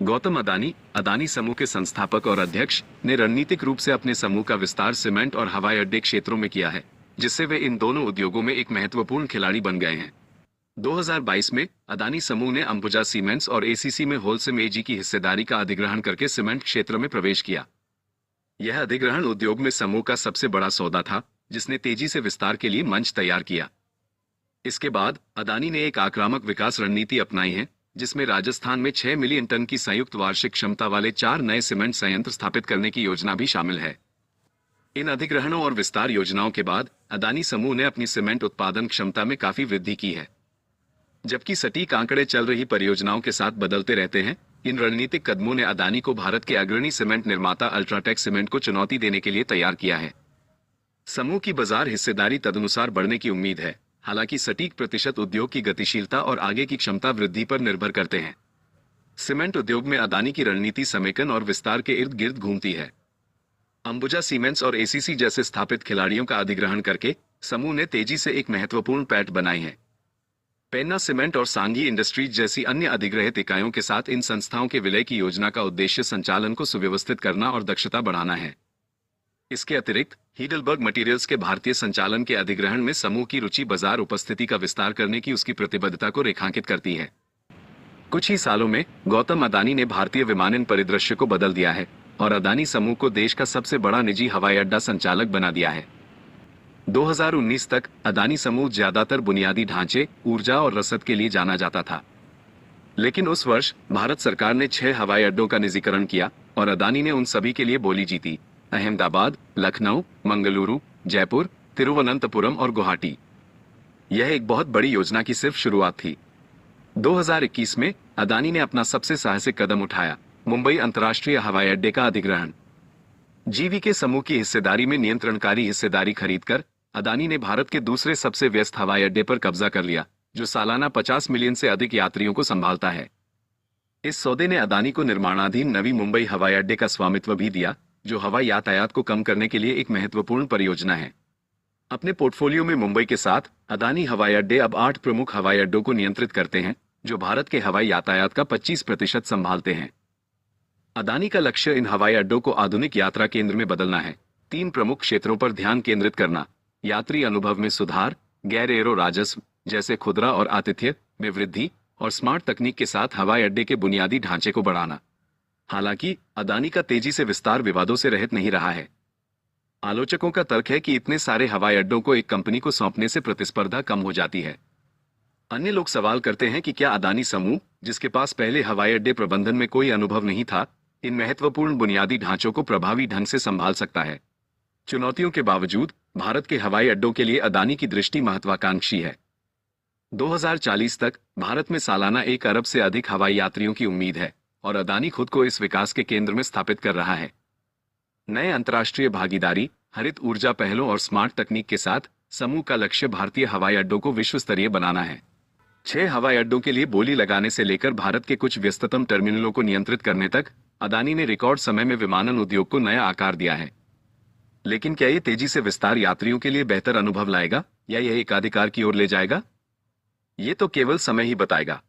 गौतम अदानी, अदानी समूह के संस्थापक और अध्यक्ष, ने रणनीतिक रूप से अपने समूह का विस्तार सीमेंट और हवाई अड्डे क्षेत्रों में किया है, जिससे वे इन दोनों उद्योगों में एक महत्वपूर्ण खिलाड़ी बन गए हैं। 2022 में अदानी समूह ने अंबुजा सीमेंट्स और एसीसी में होलसेल एजी की हिस्सेदारी का अधिग्रहण करके सीमेंट क्षेत्र में प्रवेश किया। यह अधिग्रहण उद्योग में समूह का सबसे बड़ा सौदा था, जिसने तेजी से विस्तार के लिए मंच तैयार किया। इसके बाद अदानी ने एक आक्रामक विकास रणनीति अपनाई है, जिसमें राजस्थान में 6 मिलियन टन की संयुक्त वार्षिक क्षमता वाले 4 नए सीमेंट संयंत्र स्थापित करने की योजना भी शामिल है। इन अधिग्रहणों और विस्तार योजनाओं के बाद अदानी समूह ने अपनी सीमेंट उत्पादन क्षमता में काफी वृद्धि की है। जबकि सटीक आंकड़े चल रही परियोजनाओं के साथ बदलते रहते हैं, इन रणनीतिक कदमों ने अदानी को भारत के अग्रणी सीमेंट निर्माता अल्ट्राटेक सीमेंट को चुनौती देने के लिए तैयार किया है। समूह की बाजार हिस्सेदारी तदनुसार बढ़ने की उम्मीद है, हालांकि सटीक प्रतिशत उद्योग की गतिशीलता और आगे की क्षमता वृद्धि पर निर्भर करते हैं। सीमेंट उद्योग में अदानी की रणनीति समेकन और विस्तार के इर्द गिर्द घूमती है। अंबुजा सीमेंट्स और एसीसी जैसे स्थापित खिलाड़ियों का अधिग्रहण करके समूह ने तेजी से एक महत्वपूर्ण पैठ बनाई है। पेन्ना सीमेंट और सांघी इंडस्ट्रीज जैसी अन्य अधिग्रहित इकाइयों के साथ इन संस्थाओं के विलय की योजना का उद्देश्य संचालन को सुव्यवस्थित करना और दक्षता बढ़ाना है। इसके अतिरिक्त हीडलबर्ग मटेरियल्स के भारतीय संचालन के अधिग्रहण में समूह की रुचि बाजार उपस्थिति का विस्तार करने की उसकी प्रतिबद्धता को रेखांकित करती है। कुछ ही सालों में गौतम अदानी ने भारतीय विमानन परिदृश्य को बदल दिया है और अदानी समूह को देश का सबसे बड़ा निजी हवाई अड्डा संचालक बना दिया है। 2019 तक अदानी समूह ज्यादातर बुनियादी ढांचे, ऊर्जा और रसद के लिए जाना जाता था। लेकिन उस वर्ष भारत सरकार ने 6 हवाई अड्डों का निजीकरण किया और अदानी ने उन सभी के लिए बोली जीती: अहमदाबाद, लखनऊ, मंगलुरु, जयपुर, तिरुवनंतपुरम और गुवाहाटी। यह एक बहुत बड़ी योजना की सिर्फ शुरुआत थी। 2021 में अदानी ने अपना सबसे साहसिक कदम उठाया: मुंबई अंतर्राष्ट्रीय हवाई अड्डे का अधिग्रहण। जीवीके समूह की हिस्सेदारी में नियंत्रणकारी हिस्सेदारी खरीदकर अदानी ने भारत के दूसरे सबसे व्यस्त हवाई अड्डे पर कब्जा कर लिया, जो सालाना 50 मिलियन से अधिक यात्रियों को संभालता है। इस सौदे ने अदानी को निर्माणाधीन नवी मुंबई हवाई अड्डे का स्वामित्व भी दिया, जो हवाई यातायात को कम करने के लिए एक महत्वपूर्ण परियोजना है। अपने पोर्टफोलियो में मुंबई के साथ अदानी हवाई अड्डे अब 8 प्रमुख हवाई अड्डों को नियंत्रित करते हैं, जो भारत के हवाई यातायात का 25% संभालते हैं। अदानी का लक्ष्य इन हवाई अड्डों को आधुनिक यात्रा केंद्र में बदलना है। 3 प्रमुख क्षेत्रों पर ध्यान केंद्रित करना: यात्री अनुभव में सुधार, गैर एरो राजस्व जैसे खुदरा और आतिथ्य में वृद्धि, और स्मार्ट तकनीक के साथ हवाई अड्डे के बुनियादी ढांचे को बढ़ाना। हालांकि अदानी का तेजी से विस्तार विवादों से रहित नहीं रहा है। आलोचकों का तर्क है कि इतने सारे हवाई अड्डों को एक कंपनी को सौंपने से प्रतिस्पर्धा कम हो जाती है। अन्य लोग सवाल करते हैं कि क्या अदानी समूह, जिसके पास पहले हवाई अड्डे प्रबंधन में कोई अनुभव नहीं था, इन महत्वपूर्ण बुनियादी ढांचों को प्रभावी ढंग से संभाल सकता है। चुनौतियों के बावजूद भारत के हवाई अड्डों के लिए अदानी की दृष्टि महत्वाकांक्षी है। 2040 तक भारत में सालाना 1 अरब से अधिक हवाई यात्रियों की उम्मीद है और अदानी खुद को इस विकास के केंद्र में स्थापित कर रहा है। नए अंतर्राष्ट्रीय भागीदारी, हरित ऊर्जा पहलों और स्मार्ट तकनीक के साथ समूह का लक्ष्य भारतीय हवाई अड्डों को विश्व स्तरीय बनाना है। 6 हवाई अड्डों के लिए बोली लगाने से लेकर भारत के कुछ व्यस्ततम टर्मिनलों को नियंत्रित करने तक अदानी ने रिकॉर्ड समय में विमानन उद्योग को नया आकार दिया है। लेकिन क्या ये तेजी से विस्तार यात्रियों के लिए बेहतर अनुभव लाएगा या यह एकाधिकार की ओर ले जाएगा? ये तो केवल समय ही बताएगा।